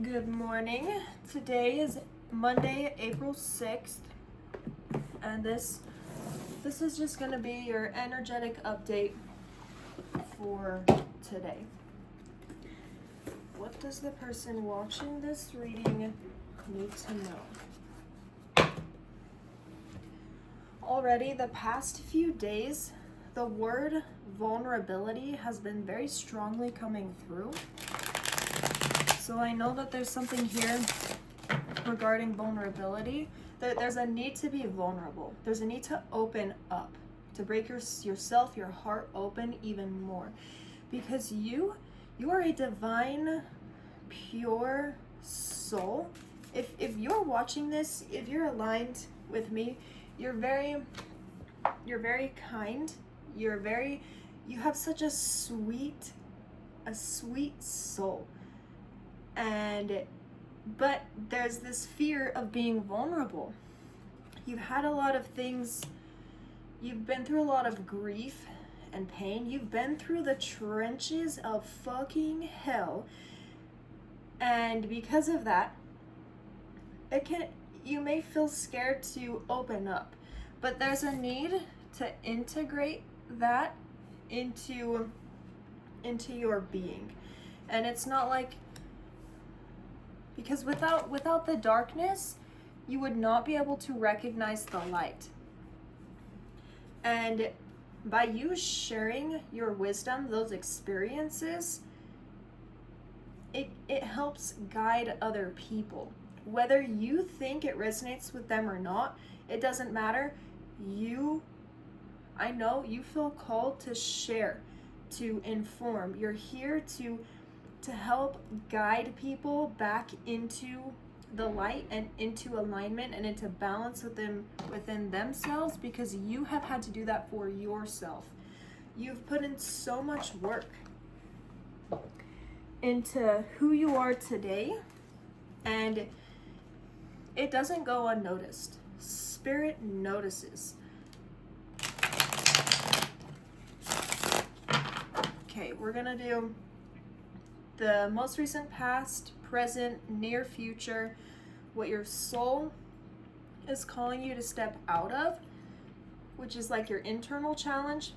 Good morning. Today is Monday, April 6th, and this is just going to be your energetic update for today. What does the person watching this reading need to know? Already the past few days, the word vulnerability has been very strongly coming through. So I know that there's something here regarding vulnerability. There's a need to be vulnerable. There's a need to open up, to break yourself, your heart open even more. Because you are a divine, pure soul. If you're watching this, if you're aligned with me, you're very kind. You have such a sweet soul. But there's this fear of being vulnerable. You've had a lot of things, you've been through a lot of grief and pain. You've been through the trenches of fucking hell. And because of that, you may feel scared to open up. But there's a need to integrate that into your being. And it's not like, because without the darkness, you would not be able to recognize the light. And by you sharing your wisdom, those experiences, it helps guide other people. Whether you think it resonates with them or not, it doesn't matter. I know you feel called to share, to inform. You're here to help guide people back into the light and into alignment and into balance within themselves, because you have had to do that for yourself. You've put in so much work into who you are today, and it doesn't go unnoticed. Spirit notices. Okay, we're gonna do the most recent past, present, near future, what your soul is calling you to step out of, which is like your internal challenge,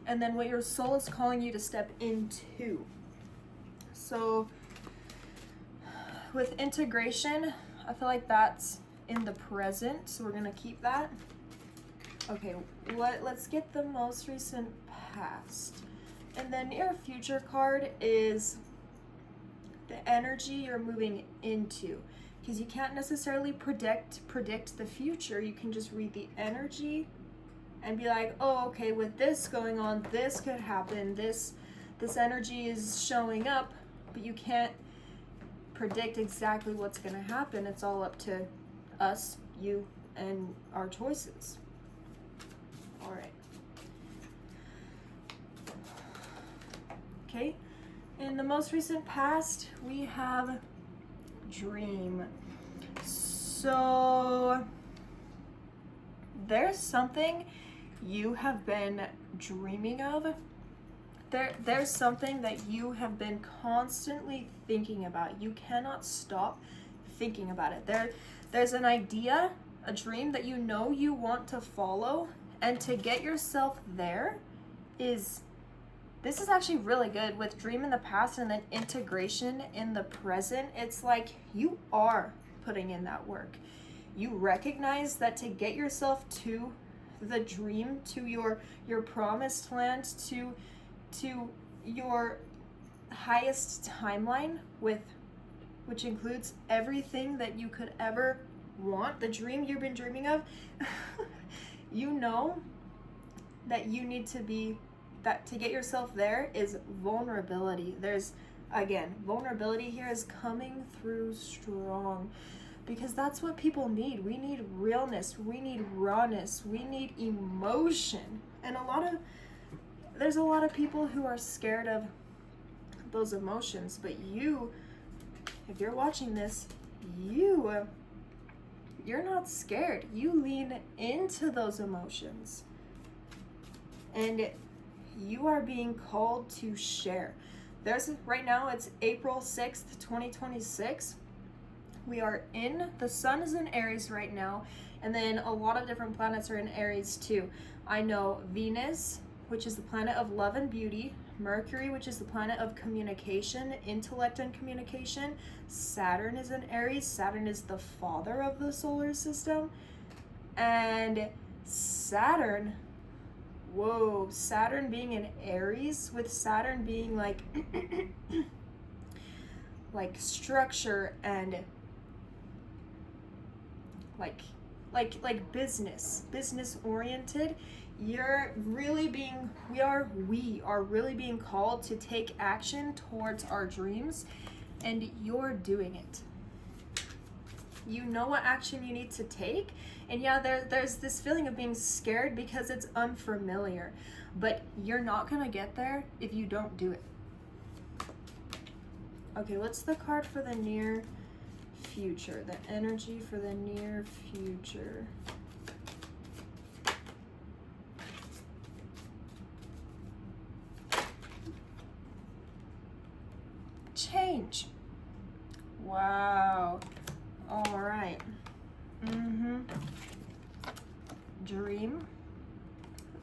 and then what your soul is calling you to step into. So with integration, I feel like that's in the present, so we're gonna keep that. Okay, let's get the most recent past. And the near future card is the energy you're moving into, because you can't necessarily predict the future. You can just read the energy and be like, oh, okay, with this going on, this could happen, this energy is showing up, but you can't predict exactly what's going to happen. It's all up to us, you, and our choices. All right. Okay, in the most recent past, we have dream. So there's something you have been dreaming of. There's something that you have been constantly thinking about. You cannot stop thinking about it. There's an idea, a dream that you know you want to follow, and to get yourself there this is actually really good with dream in the past and then integration in the present. It's like you are putting in that work. You recognize that to get yourself to the dream, to your promised land, to your highest timeline, which includes everything that you could ever want, the dream you've been dreaming of, you know that you need to be, that to get yourself there is vulnerability. Vulnerability here is coming through strong, because that's what people need. We need realness, we need rawness, we need emotion. And there's a lot of people who are scared of those emotions, but if you're watching this, you're not scared. You lean into those emotions. And you are being called to share. there's right now it's April 6th, 2026. We are in, the sun is in Aries right now, and then a lot of different planets are in Aries too. I know Venus, which is the planet of love and beauty, Mercury, which is the planet of communication, intellect and communication. Saturn is in Aries. Saturn is the father of the solar system. And Saturn, whoa, Saturn being in Aries, with Saturn being like like structure and like business oriented. You're really being, we are really being called to take action towards our dreams, and you're doing it. You know what action you need to take, and yeah, there's this feeling of being scared because it's unfamiliar, but you're not gonna get there if you don't do it. Okay, what's the card for the near future? The energy for the near future. Change. Wow. All right. Dream.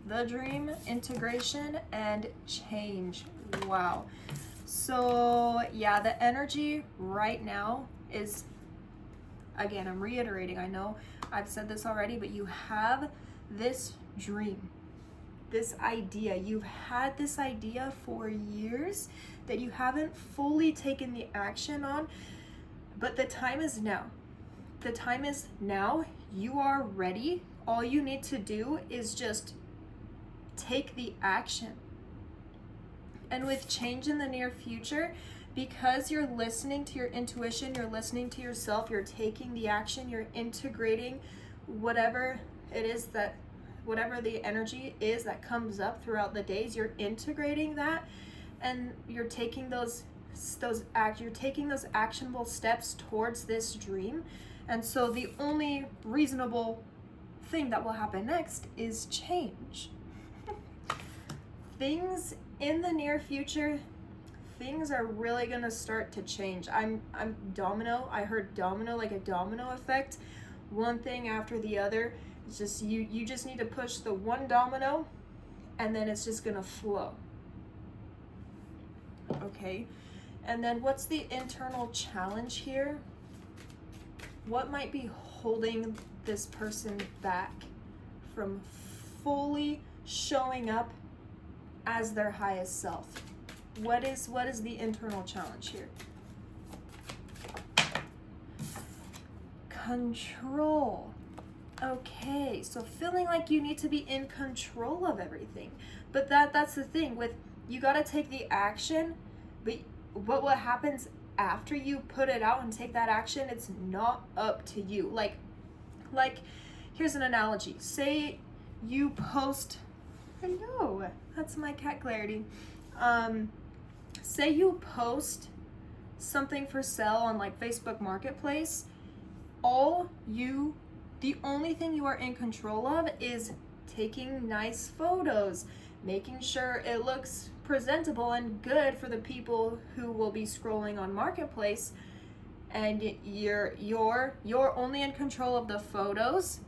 The dream, integration, and change. Wow. So yeah, the energy right now is, again, I'm reiterating, I know I've said this already, but you have this dream, this idea. You've had this idea for years that you haven't fully taken the action on, but the time is now. The time is now. You are ready. All you need to do is just take the action. And with change in the near future, because you're listening to your intuition, you're listening to yourself, you're taking the action, you're integrating whatever it is that, whatever the energy is that comes up throughout the days, you're integrating that, and you're taking those actionable steps towards this dream. And so the only reasonable thing that will happen next is change. Things in the near future, things are really gonna start to change. I'm domino. I heard domino, like a domino effect. One thing after the other. It's just you just need to push the one domino, and then it's just gonna flow. Okay, and then what's the internal challenge here? What might be holding this person back from fully showing up as their highest self? What is the internal challenge here? Control. Okay, so feeling like you need to be in control of everything. But that's the thing with, you got to take the action, but what happens after you put it out and take that action, it's not up to you. Like here's an analogy. Say you post, hello, that's my cat Clarity. Say you post something for sale on like Facebook Marketplace. The only thing you are in control of is taking nice photos, making sure it looks presentable and good for the people who will be scrolling on Marketplace. And you're only in control of the photos,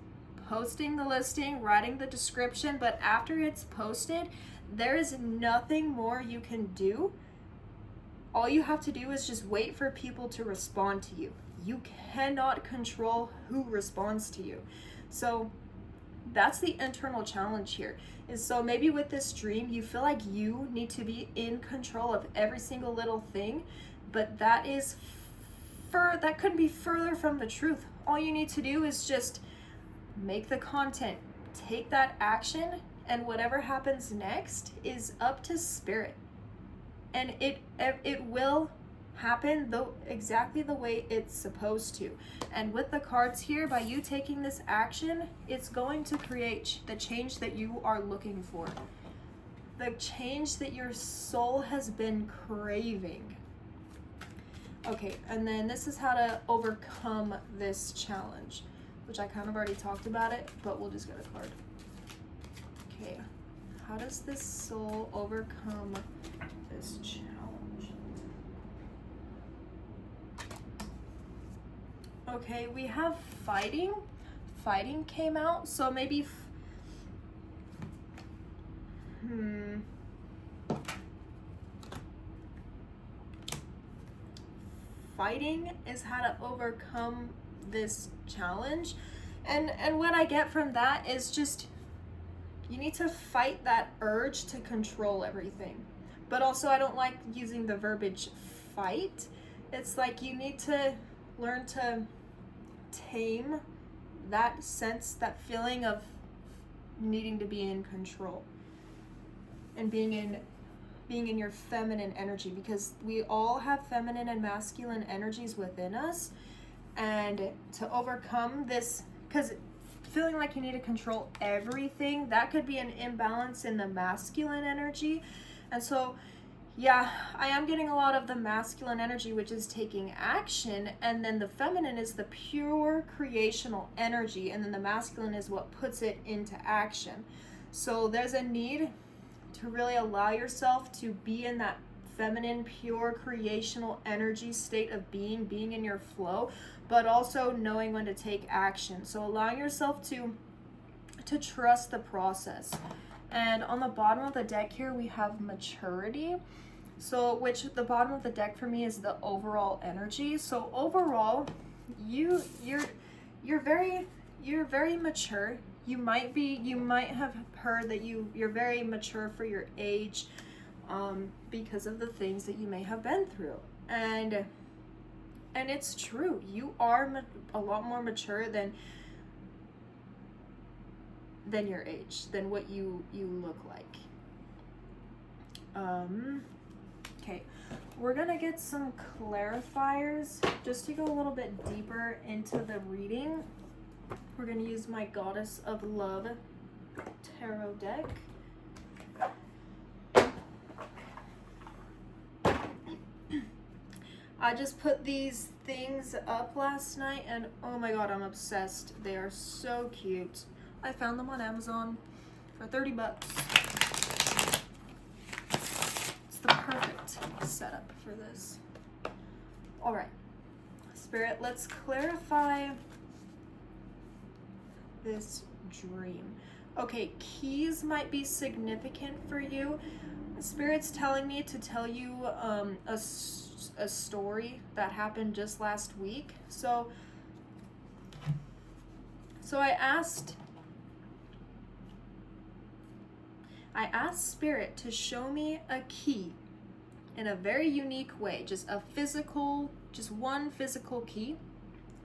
posting the listing, writing the description, but after it's posted, there is nothing more you can do. All you have to do is just wait for people to respond to you. You cannot control who responds to you. So that's the internal challenge here. Is so maybe with this dream, you feel like you need to be in control of every single little thing, but that couldn't be further from the truth. All you need to do is just make the content, take that action, and whatever happens next is up to spirit. And it will happen exactly the way it's supposed to. And with the cards here, by you taking this action, it's going to create the change that you are looking for, the change that your soul has been craving. Okay, and then this is how to overcome this challenge, which I kind of already talked about it, but we'll just get a card. Okay, how does this soul overcome this challenge? Okay, we have fighting. Fighting came out, so maybe fighting is how to overcome this challenge. And what I get from that is just you need to fight that urge to control everything. But also I don't like using the verbiage fight. It's like you need to learn to tame that sense, that feeling of needing to be in control and being in your feminine energy, because we all have feminine and masculine energies within us. And to overcome this, because feeling like you need to control everything, that could be an imbalance in the masculine energy. And so yeah, I am getting a lot of the masculine energy, which is taking action, and then the feminine is the pure creational energy, and then the masculine is what puts it into action. So there's a need to really allow yourself to be in that feminine, pure creational energy state of being in your flow, but also knowing when to take action. So allowing yourself to trust the process. And on the bottom of the deck here, we have maturity. So, which the bottom of the deck for me is the overall energy. So overall, you're very mature. You might have heard that you're very mature for your age, because of the things that you may have been through. And it's true. You are a lot more mature than your age, than what you look like. Okay, we're gonna get some clarifiers just to go a little bit deeper into the reading. We're gonna use my Goddess of Love tarot deck. I just put these things up last night and oh my god, I'm obsessed. They are so cute. I found them on Amazon for 30 bucks. It's the perfect setup for this. All right, Spirit, let's clarify this dream. Okay, keys might be significant for you. Spirit's telling me to tell you a story that happened just last week. So I asked Spirit to show me a key in a very unique way, just one physical key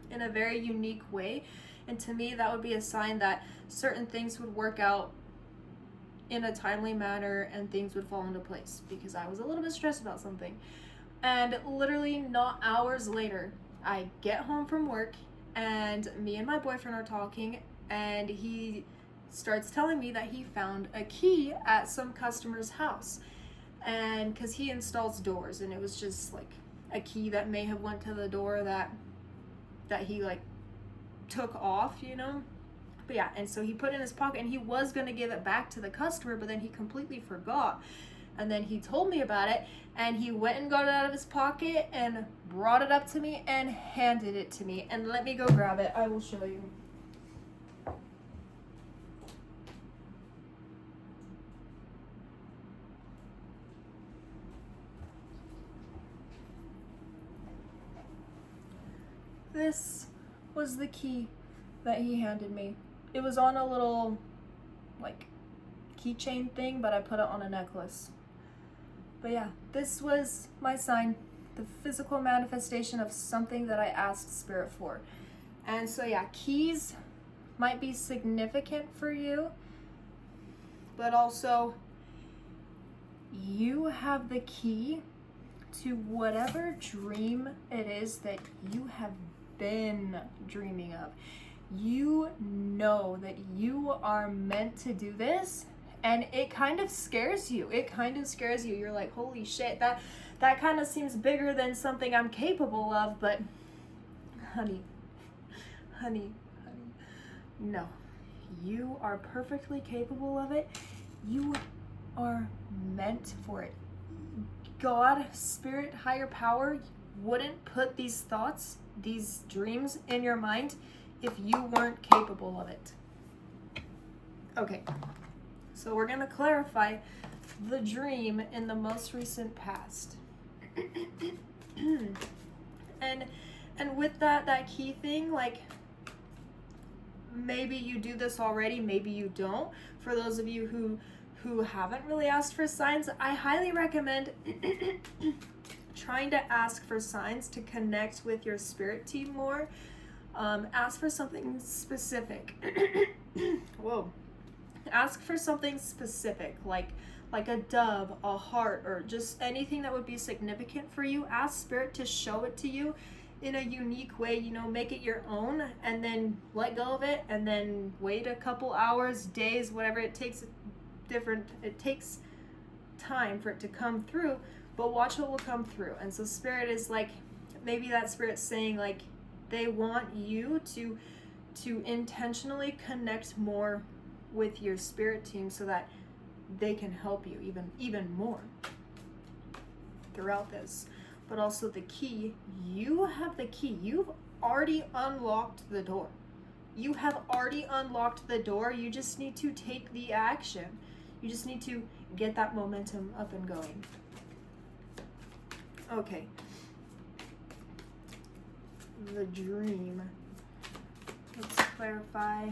in a very unique way. And to me, that would be a sign that certain things would work out in a timely manner and things would fall into place, because I was a little bit stressed about something. And literally not hours later, I get home from work and me and my boyfriend are talking, and he starts telling me that he found a key at some customer's house. And because he installs doors, and it was just like a key that may have went to the door that he like took off, you know. But yeah, and so he put it in his pocket and he was gonna give it back to the customer, but then he completely forgot. And then he told me about it, and he went and got it out of his pocket and brought it up to me and handed it to me. And let me go grab it. I will show you. This was the key that he handed me. It was on a little like keychain thing, but I put it on a necklace. But yeah, this was my sign, the physical manifestation of something that I asked Spirit for. And so yeah, keys might be significant for you, but also you have the key to whatever dream it is that you have been dreaming of. You know that you are meant to do this, and it kind of scares you. You're like, holy shit, that kind of seems bigger than something I'm capable of. But honey, no, you are perfectly capable of it. You are meant for it. God, Spirit, higher power, wouldn't put these thoughts, these dreams in your mind if you weren't capable of it. Okay, so we're gonna clarify the dream in the most recent past. and with that key thing, like, maybe you do this already, maybe you don't. For those of you who haven't really asked for signs, I highly recommend trying to ask for signs to connect with your spirit team more. Ask for something specific. Whoa. Ask for something specific, like a dove, a heart, or just anything that would be significant for you. Ask spirit to show it to you in a unique way, you know, make it your own, and then let go of it, and then wait a couple hours, days, whatever it takes. It takes time for it to come through, but watch what will come through. And so spirit is like, maybe that spirit's saying, like, they want you to intentionally connect more with your spirit team so that they can help you even more throughout this. But also the key, you have the key. You've already unlocked the door. You have already unlocked the door. You just need to take the action. You just need to get that momentum up and going. Okay. The dream. Let's clarify.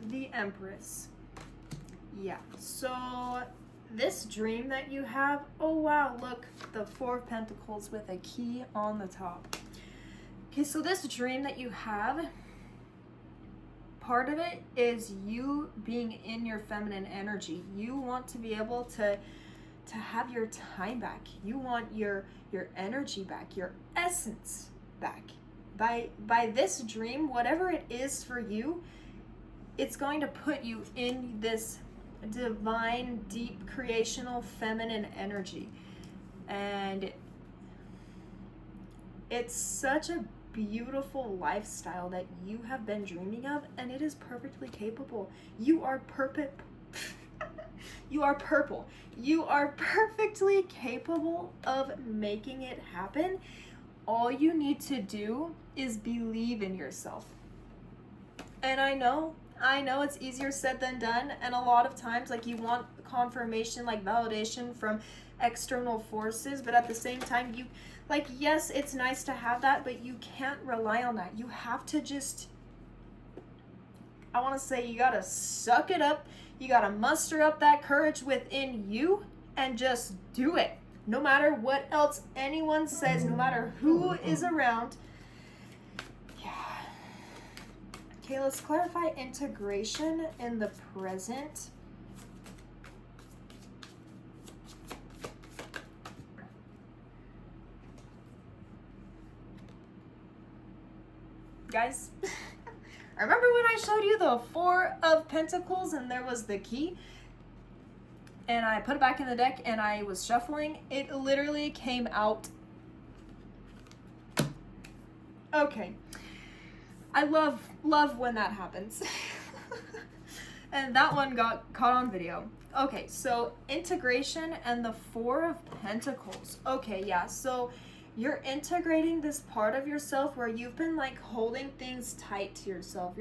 The Empress. Yeah, so this dream that you have, oh wow, look, the Four of Pentacles with a key on the top. Okay, so this dream that you have, part of it is you being in your feminine energy. You want to be able to have your time back. You want your energy back, your essence back. By this dream, whatever it is for you, it's going to put you in this divine, deep, creational, feminine energy. And it's such a beautiful lifestyle that you have been dreaming of, and it is perfectly capable. You are perfect. You are purple. You are perfectly capable of making it happen. All you need to do is believe in yourself. And I know it's easier said than done, and a lot of times, like, you want confirmation, like validation from external forces, but at the same time, you, like, yes, it's nice to have that, but you can't rely on that. You have to just, I want to say, you gotta suck it up. You gotta muster up that courage within you and just do it. No matter what else anyone says, no matter who is around. Okay, let's clarify integration in the present. Guys, remember when I showed you the Four of Pentacles and there was the key? And I put it back in the deck and I was shuffling. It literally came out. Okay. I love when that happens. And that one got caught on video. Okay, so integration and the Four of Pentacles. Okay, yeah, so you're integrating this part of yourself where you've been like holding things tight to yourself.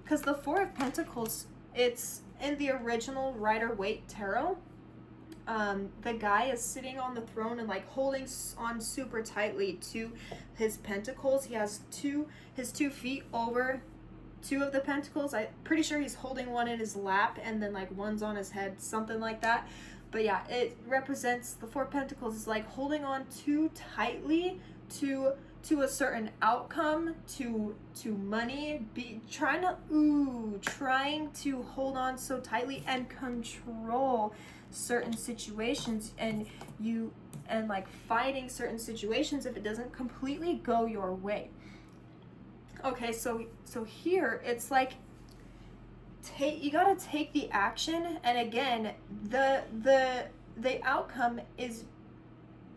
Because the Four of Pentacles, it's in the original Rider-Waite tarot. The guy is sitting on the throne and like holding on super tightly to his pentacles. He has his 2 feet over 2 of the pentacles. I'm pretty sure he's holding one in his lap and then like one's on his head, something like that. But yeah, it represents the Four of Pentacles is like holding on too tightly to a certain outcome, to money, trying to hold on so tightly and control certain situations, and like fighting certain situations if it doesn't completely go your way. Okay, so here it's like you gotta take the action, and again, the outcome is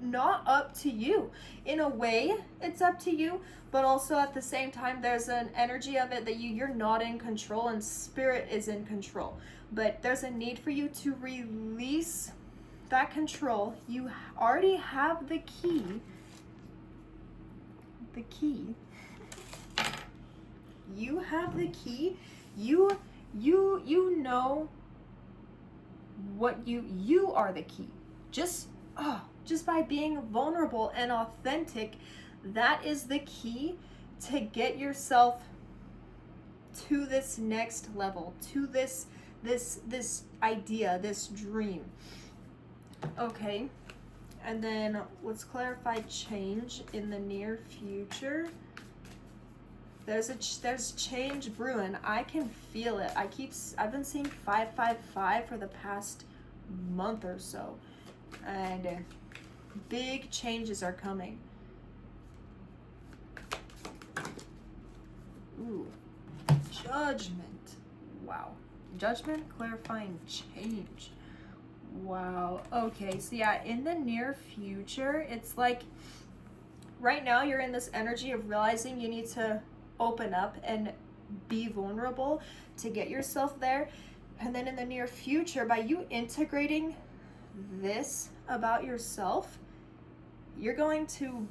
not up to you. In a way, it's up to you, but also at the same time, there's an energy of it that you're not in control, and spirit is in control. But there's a need for you to release that control. You already have the key. the key. You have the key. You know what you are the key. Just by being vulnerable and authentic, that is the key to get yourself to this next level, to this idea, this dream. Okay. And then let's clarify change in the near future. There's change brewing. I can feel it. I've been seeing 555 for the past month or so, and big changes are coming. Ooh, judgment. Wow, judgment, clarifying change. Wow. Okay, so yeah, in the near future, it's like right now you're in this energy of realizing you need to open up and be vulnerable to get yourself there. And then in the near future, by you integrating this about yourself, you're going to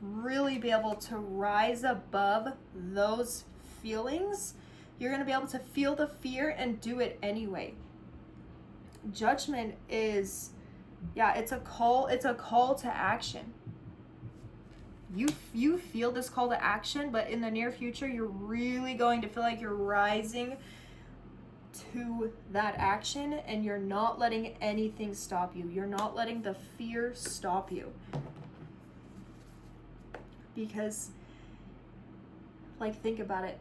really be able to rise above those feelings. You're going to be able to feel the fear and do it anyway. Judgment is, it's a call to action. You feel this call to action, but in the near future, you're really going to feel like you're rising to that action, and you're not letting anything stop you. You're not letting the fear stop you. Because, like, think about it.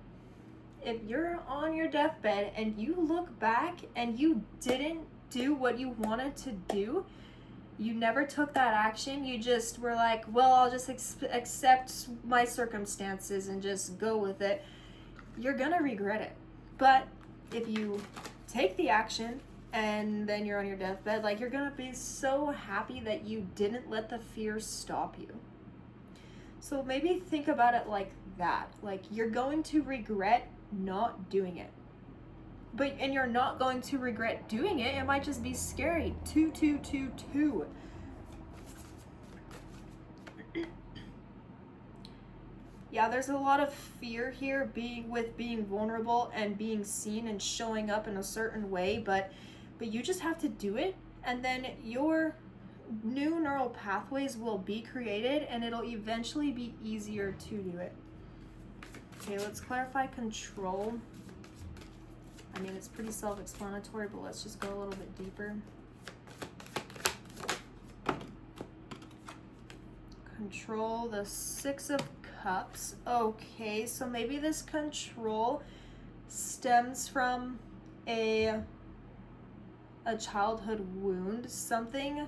If you're on your deathbed and you look back and you didn't do what you wanted to do, you never took that action, you just were like, well, I'll just accept my circumstances and just go with it, you're gonna regret it. But if you take the action and then you're on your deathbed, like, you're gonna be so happy that you didn't let the fear stop you. So maybe think about it like that. Like, you're going to regret not doing it. And you're not going to regret doing it. It might just be scary. 2. Yeah, there's a lot of fear here being vulnerable and being seen and showing up in a certain way, but you just have to do it, and then your new neural pathways will be created, and it'll eventually be easier to do it. Okay, let's clarify control. I mean, it's pretty self-explanatory, but let's just go a little bit deeper. Control, the 6 of Cups. Okay, so maybe this control stems from a childhood wound. Something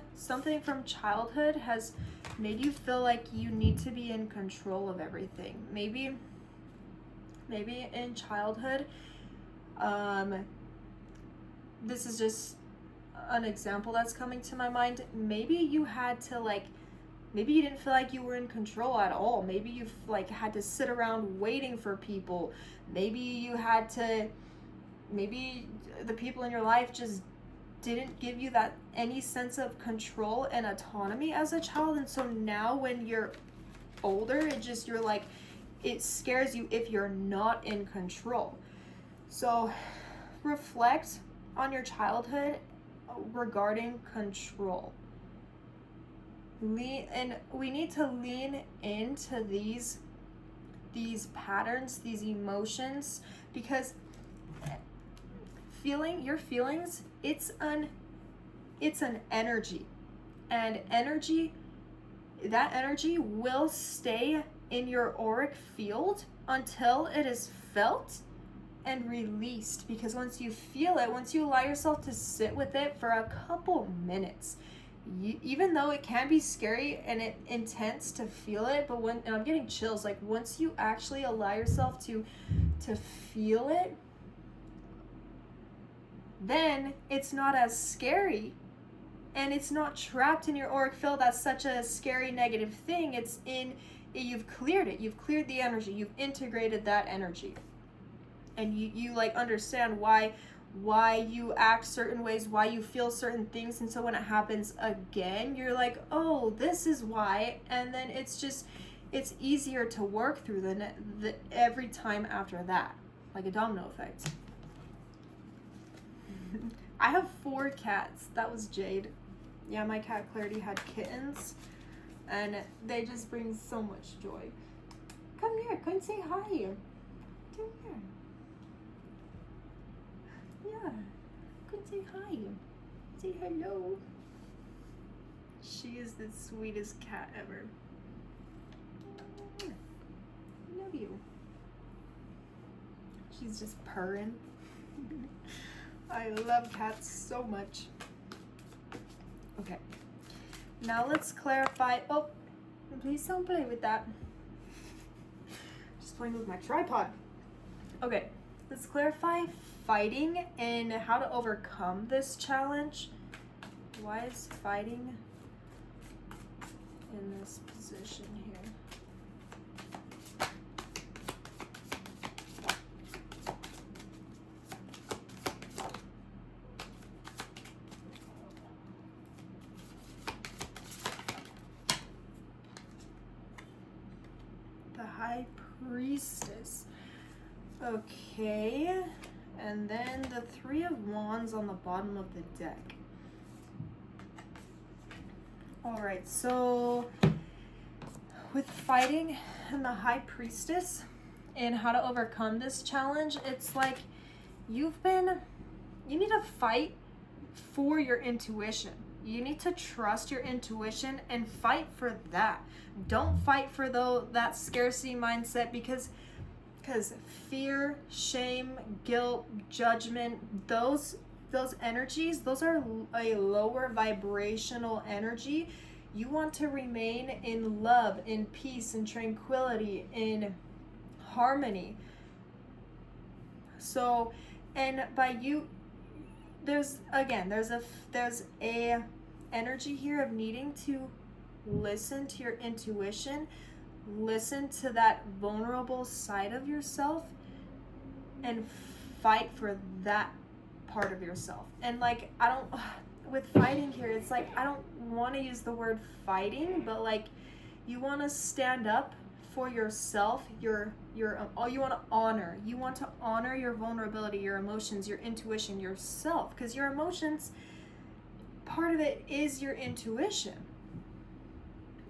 from childhood has made you feel like you need to be in control of everything. Maybe in childhood, this is just an example that's coming to my mind. Maybe you had to maybe you didn't feel like you were in control at all. Maybe you had to sit around waiting for people. Maybe the people in your life just didn't give you that any sense of control and autonomy as a child. And so now when you're older, it scares you if you're not in control. So reflect on your childhood regarding control. We need to lean into these patterns, these emotions, because your feelings, it's an energy, and that energy will stay in your auric field until it is felt and released. Because once you feel it, once you allow yourself to sit with it for a couple minutes, even though it can be scary and intense to feel it, and I'm getting chills, once you actually allow yourself to feel it, then it's not as scary, and it's not trapped in your auric field as such a scary negative thing. You've cleared it, you've cleared the energy, you've integrated that energy, and you understand why you act certain ways, why you feel certain things. And so when it happens again, you're like, oh, this is why. And then it's just, it's easier to work through than every time after that, like a domino effect. I have 4 cats. That was Jade. Yeah, my cat Clarity had kittens, and they just bring so much joy. Come here, come say hi. Come here. Yeah, come say hi. Say hello. She is the sweetest cat ever. Love you. She's just purring. I love cats so much. Okay. Now let's clarify. Oh, please don't play with that. Just playing with my tripod. Okay. Let's clarify fighting and how to overcome this challenge. Why is fighting in this position here? The High Priestess. Okay. And then the 3 of Wands on the bottom of the deck. Alright, so with fighting and the High Priestess and how to overcome this challenge, it's like you need to fight for your intuition. You need to trust your intuition and fight for that. Don't fight for that scarcity mindset because fear, shame, guilt, judgment, those energies, those are a lower vibrational energy. You want to remain in love, in peace, in tranquility, in harmony. So, and by you, there's a energy here of needing to listen to your intuition, listen to that vulnerable side of yourself, and fight for that part of yourself. And like, with fighting here, it's like, I don't want to use the word fighting, but like, you want to stand up for yourself, you want to honor your vulnerability, your emotions, your intuition, yourself, because your emotions, part of it is your intuition.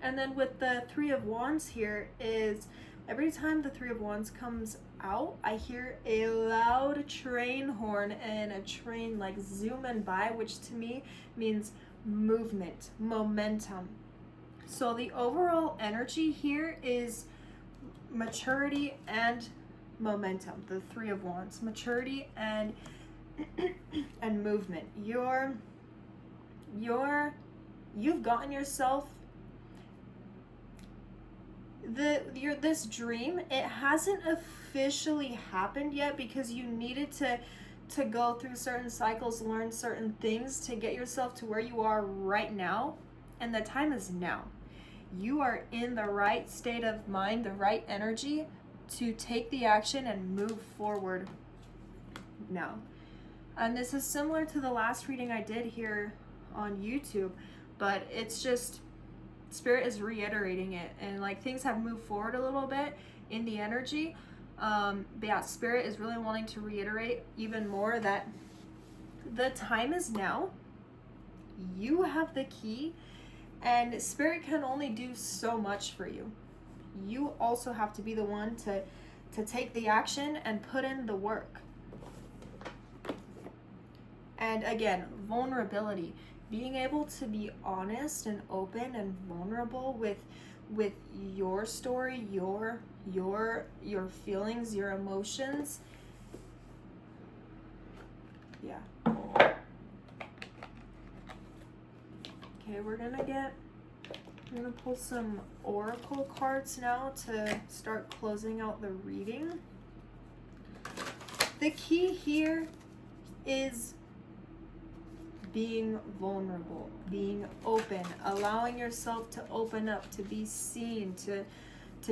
And then with the 3 of Wands here is, every time the 3 of Wands comes out, I hear a loud train horn and a train like zooming by, which to me means movement, momentum. So the overall energy here is maturity and momentum. The 3 of Wands, maturity and movement. You've gotten yourself this dream. It hasn't officially happened yet because you needed to go through certain cycles, learn certain things to get yourself to where you are right now, and the time is now. You are in the right state of mind, the right energy to take the action and move forward now. And this is similar to the last reading I did here on YouTube, but it's just Spirit is reiterating it, and like things have moved forward a little bit in the energy. But yeah, Spirit is really wanting to reiterate even more that the time is now. You have the key, and Spirit can only do so much for you. You also have to be the one to take the action and put in the work. And again, vulnerability. Being able to be honest and open and vulnerable with your story, your feelings, your emotions. Yeah. Okay, we're gonna pull some oracle cards now to start closing out the reading. The key here is being vulnerable, being open, allowing yourself to open up, to be seen, to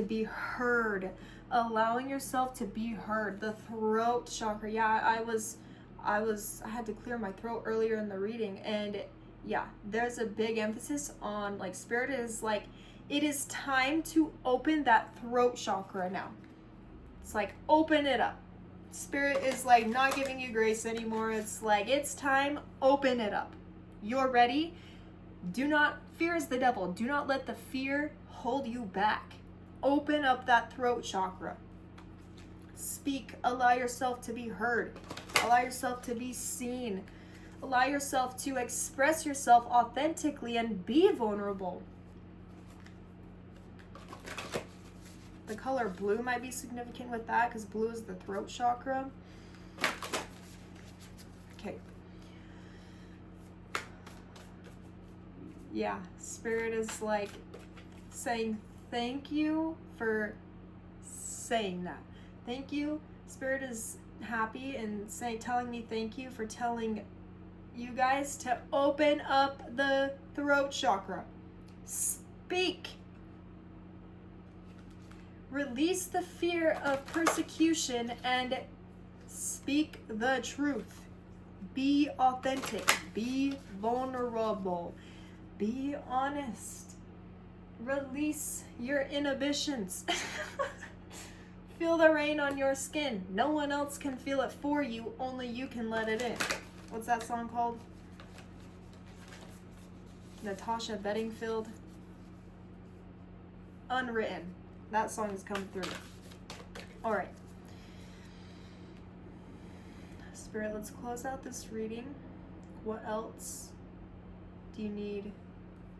be heard, allowing yourself to be heard. The throat chakra, yeah, I had to clear my throat earlier in the reading, and yeah, there's a big emphasis on, like, Spirit is like, It is time to open that throat chakra now. It's like, open it up. Spirit is like not giving you grace anymore. It's like, it's time, open it up. You're ready. Do not, fear is the devil. Do not let the fear hold you back. Open up that throat chakra. Speak. Allow yourself to be heard. Allow yourself to be seen. Allow yourself to express yourself authentically and be vulnerable. The color blue might be significant with that because blue is the throat chakra. Okay. Yeah, Spirit is like saying thank you for saying that. Thank you. Spirit is happy and telling me thank you for telling you guys to open up the throat chakra. Speak. Release the fear of persecution and speak the truth. Be authentic. Be vulnerable. Be honest. Release your inhibitions. Feel the rain on your skin. No one else can feel it for you. Only you can let it in. What's that song called? Natasha Bedingfield. Unwritten. That song has come through. All right. Spirit, let's close out this reading. What else do you need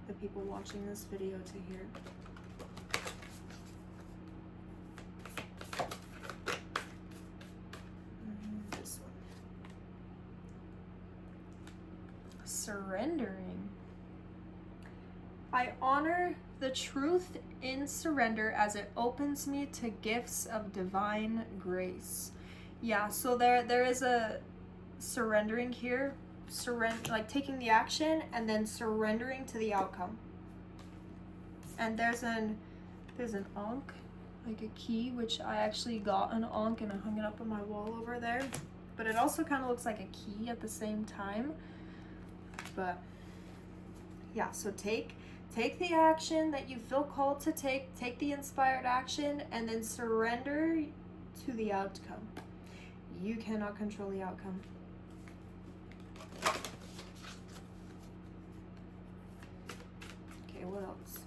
the people watching this video to hear? This one. Surrendering. I honor the truth in surrender as it opens me to gifts of divine grace. Yeah, so there is a surrendering here. Like taking the action and then surrendering to the outcome. And there's an ankh, like a key, which I actually got an ankh and I hung it up on my wall over there. But it also kind of looks like a key at the same time. But yeah, so take the action that you feel called to take the inspired action, and then surrender to the outcome. You cannot control the outcome. Okay, what else?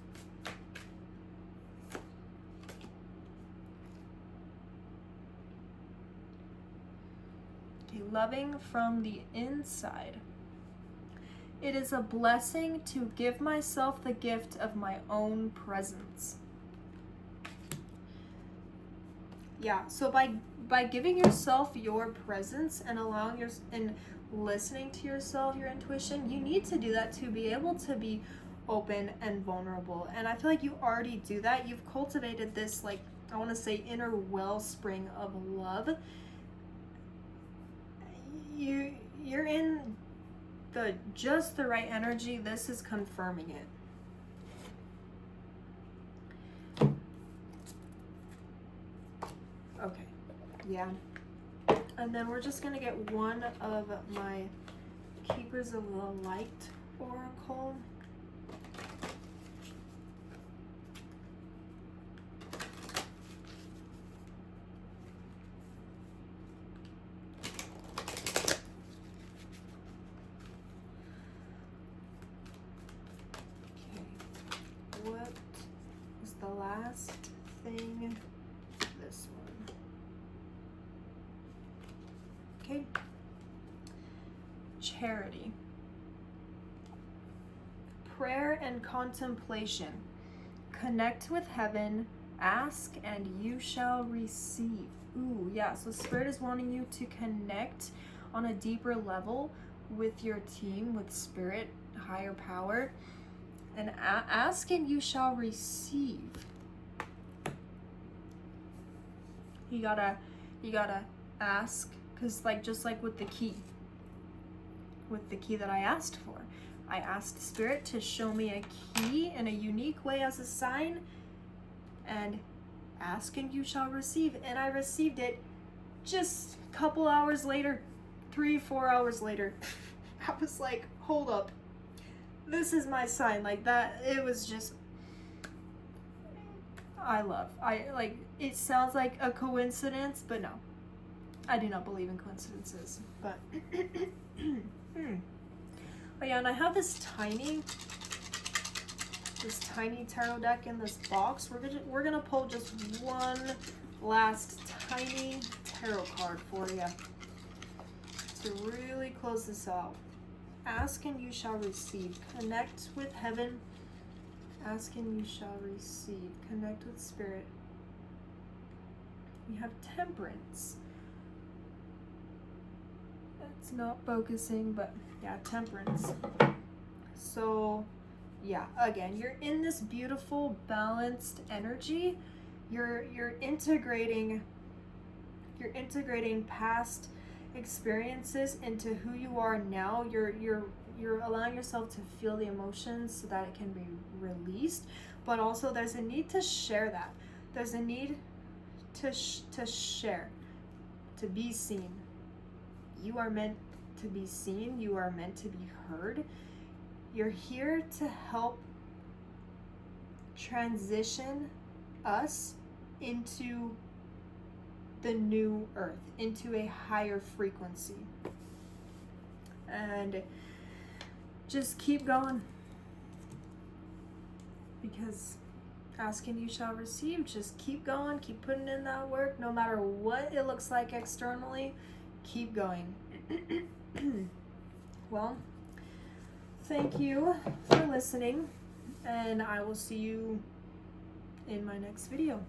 Okay, loving from the inside. It is a blessing to give myself the gift of my own presence. Yeah, so by giving yourself your presence and allowing and listening to yourself, your intuition, you need to do that to be able to be open and vulnerable. And I feel like you already do that. You've cultivated this, like, I want to say, inner wellspring of love. You're in just the right energy. This is confirming it. Okay, yeah. And then we're just gonna get one of my Keepers of the Light oracle. What is the last thing? This one. Okay. Charity. Prayer and contemplation. Connect with heaven. Ask and you shall receive. Ooh, yeah. So Spirit is wanting you to connect on a deeper level with your team, with Spirit, higher power. And ask and you shall receive. You gotta ask, because just like with the key that I asked for, I asked Spirit to show me a key in a unique way as a sign, and ask and you shall receive. And I received it just a couple hours later, 3-4 hours later. I was like, hold up. This is my sign. Like that, it was just I love. I like, it sounds like a coincidence, but no. I do not believe in coincidences. But oh yeah, and I have this tiny tarot deck in this box. We're gonna pull just one last tiny tarot card for you to really close this out. Ask and you shall receive. Connect with heaven. Ask and you shall receive. Connect with spirit. We have temperance. It's not focusing, but yeah, temperance. So yeah, again, you're in this beautiful balanced energy. You're integrating past experiences into who you are now. You're allowing yourself to feel the emotions so that it can be released, but also there's a need to share that. There's a need to share, to be seen. You are meant to be seen. You are meant to be heard. You're here to help transition us into the new earth, into a higher frequency. And just keep going, because ask and you shall receive. Just keep going, keep putting in that work, no matter what it looks like externally. Keep going. Well, thank you for listening, and I will see you in my next video.